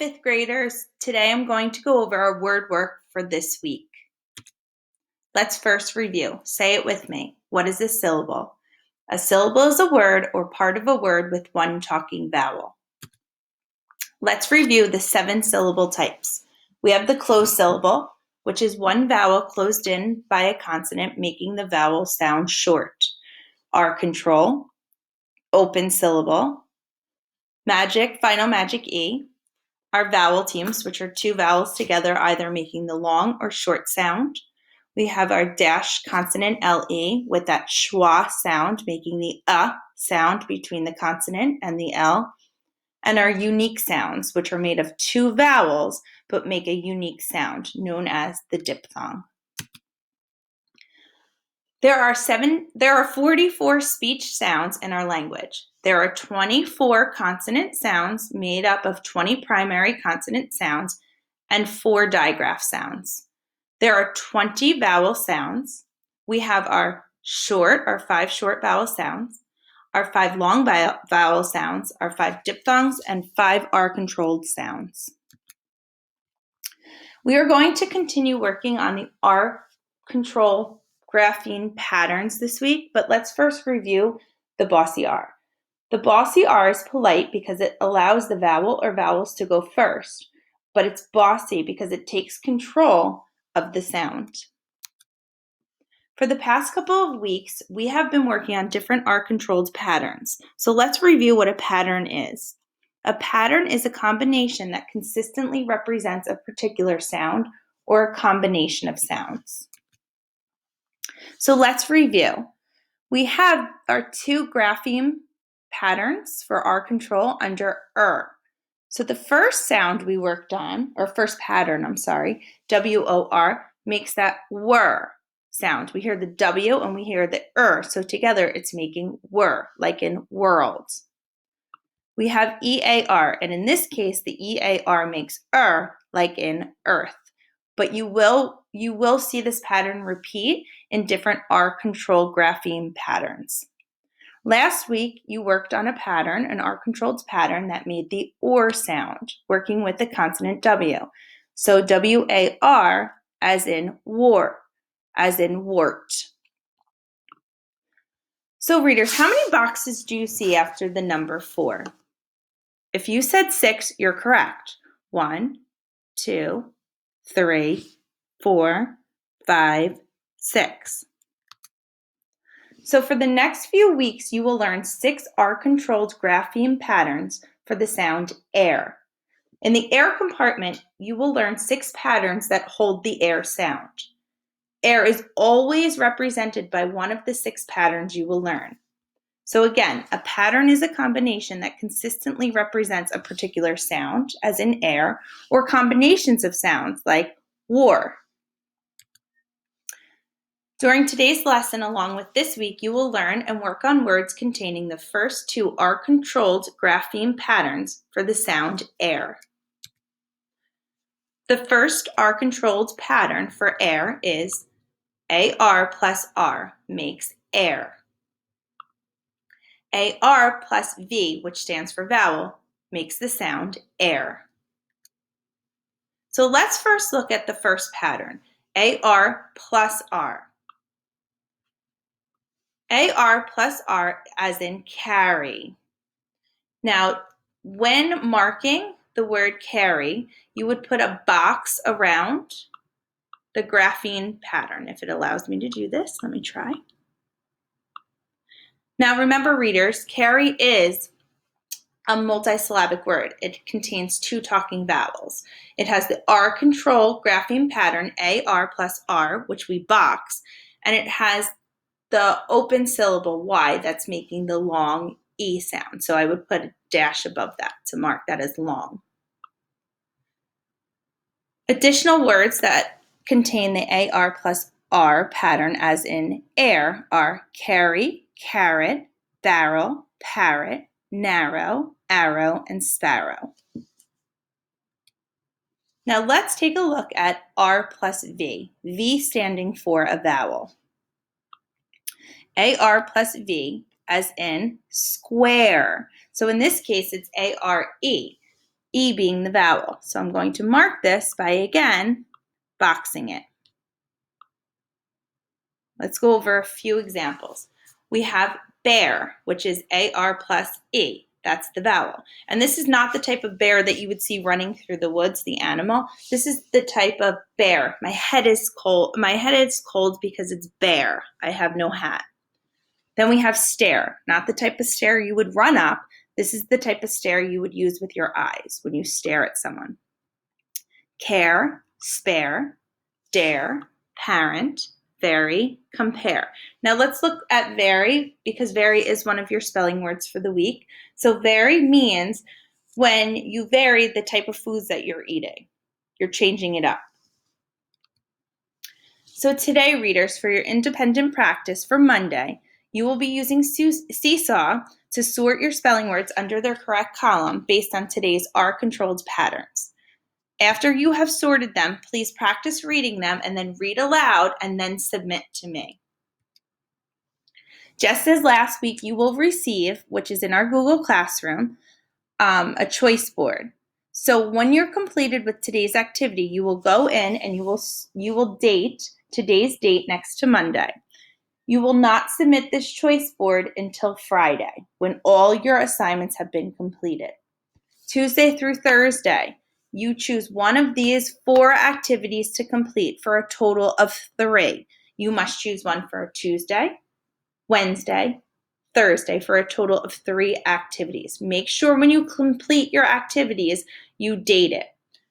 fifth graders. Today I'm going to go over our word work for this week. Let's first review. Say it with me. What is a syllable? A syllable is a word or part of a word with one talking vowel. Let's review the 7 syllable types. We have the closed syllable, which is one vowel closed in by a consonant, making the vowel sound short. R control, open syllable, final magic E. Our vowel teams, which are 2 vowels together, either making the long or short sound. We have our dash consonant LE with that schwa sound, making the sound between the consonant and the L. And our unique sounds, which are made of 2 vowels, but make a unique sound, known as the diphthong. There are 44 speech sounds in our language. There are 24 consonant sounds made up of 20 primary consonant sounds and 4 digraph sounds. There are 20 vowel sounds. We have our 5 short vowel sounds, our 5 long vowel sounds, our 5 diphthongs, and 5 R-controlled sounds. We are going to continue working on the R-control grapheme patterns this week, but let's first review the bossy R. The bossy R is polite because it allows the vowel or vowels to go first, but it's bossy because it takes control of the sound. For the past couple of weeks, we have been working on different R-controlled patterns. So let's review what a pattern is. A pattern is a combination that consistently represents a particular sound or a combination of sounds. So let's review. We have our 2 grapheme patterns for R control under So the first sound we worked on, or first pattern, W-O-R, makes that whir sound. We hear the W and we hear the so together it's making whir, like in world. We have E-A-R, and in this case, the E-A-R makes like in earth. But you will see this pattern repeat in different R-controlled grapheme patterns. Last week, you worked on a pattern, an R-controlled pattern that made the OR sound, working with the consonant W. So W-A-R as in war, as in wart. So readers, how many boxes do you see after the number 4? If you said 6, you're correct. 1, 2, 3, 4, 5, 6. So for the next few weeks, you will learn 6 R-controlled grapheme patterns for the sound air. In the air compartment, you will learn 6 patterns that hold the air sound. Air is always represented by one of the 6 patterns you will learn. So again, a pattern is a combination that consistently represents a particular sound, as in air, or combinations of sounds like war. During today's lesson, along with this week, you will learn and work on words containing the first 2 R-controlled grapheme patterns for the sound air. The first R-controlled pattern for air is AR plus R makes air. AR plus V, which stands for vowel, makes the sound air. So let's first look at the first pattern, AR plus R. AR plus R as in carry. Now, when marking the word carry, you would put a box around the grapheme pattern. If it allows me to do this, let me try. Now remember, readers, carry is a multisyllabic word. It contains 2 talking vowels. It has the R control grapheme pattern, AR plus R, which we box, and it has the open syllable Y that's making the long E sound. So I would put a dash above that to mark that as long. Additional words that contain the AR plus R pattern, as in air, are carry, carrot, barrel, parrot, narrow, arrow, and sparrow. Now let's take a look at R plus V, V standing for a vowel. AR plus V as in square. So in this case, it's ARE. E being the vowel. So I'm going to mark this by, again, boxing it. Let's go over a few examples. We have bear, which is AR plus E. That's the vowel. And this is not the type of bear that you would see running through the woods, the animal. This is the type of bear. My head is cold. My head is cold because it's bare. I have no hat. Then we have stare, not the type of stare you would run up. This is the type of stare you would use with your eyes when you stare at someone. Care, spare, dare, parent, vary, compare. Now let's look at vary, because vary is one of your spelling words for the week. So vary means when you vary the type of foods that you're eating. You're changing it up. So today, readers, for your independent practice for Monday, you will be using Seesaw to sort your spelling words under their correct column based on today's R-controlled patterns. After you have sorted them, please practice reading them and then read aloud and then submit to me. Just as last week, you will receive, which is in our Google Classroom, a choice board. So when you're completed with today's activity, you will go in and you will date today's date next to Monday. You will not submit this choice board until Friday, when all your assignments have been completed. Tuesday through Thursday, you choose one of these 4 activities to complete for a total of 3. You must choose one for Tuesday, Wednesday, Thursday for a total of 3 activities. Make sure when you complete your activities, you date it.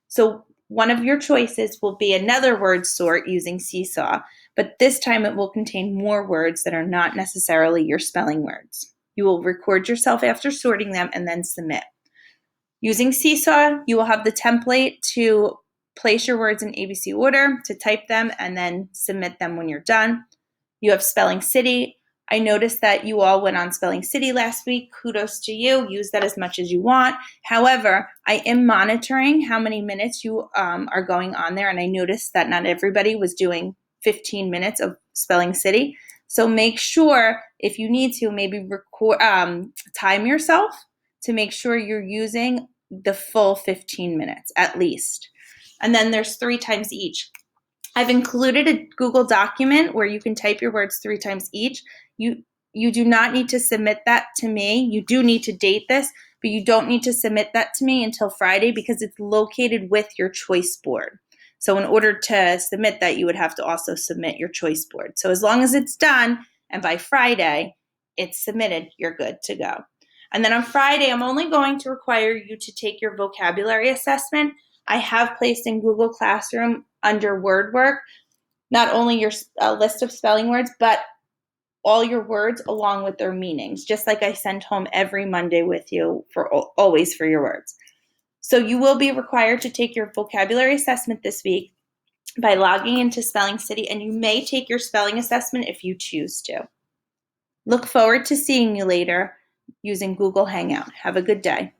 So one of your choices will be another word sort using Seesaw, but this time it will contain more words that are not necessarily your spelling words. You will record yourself after sorting them and then submit. Using Seesaw, you will have the template to place your words in ABC order, to type them, and then submit them when you're done. You have Spelling City. I noticed that you all went on Spelling City last week. Kudos to you. Use that as much as you want. However, I am monitoring how many minutes you are going on there, and I noticed that not everybody was doing 15 minutes of Spelling City. So make sure, if you need to, maybe time yourself to make sure you're using the full 15 minutes at least. And then there's 3 times each. I've included a Google document where you can type your words 3 times each. You do not need to submit that to me. You do need to date this, but you don't need to submit that to me until Friday because it's located with your choice board. So in order to submit that, you would have to also submit your choice board. So as long as it's done and by Friday it's submitted, you're good to go. And then on Friday, I'm only going to require you to take your vocabulary assessment. I have placed in Google Classroom under word work, not only your list of spelling words, but all your words along with their meanings, just like I send home every Monday with you always for your words. So you will be required to take your vocabulary assessment this week by logging into Spelling City, and you may take your spelling assessment if you choose to. Look forward to seeing you later using Google Hangout. Have a good day.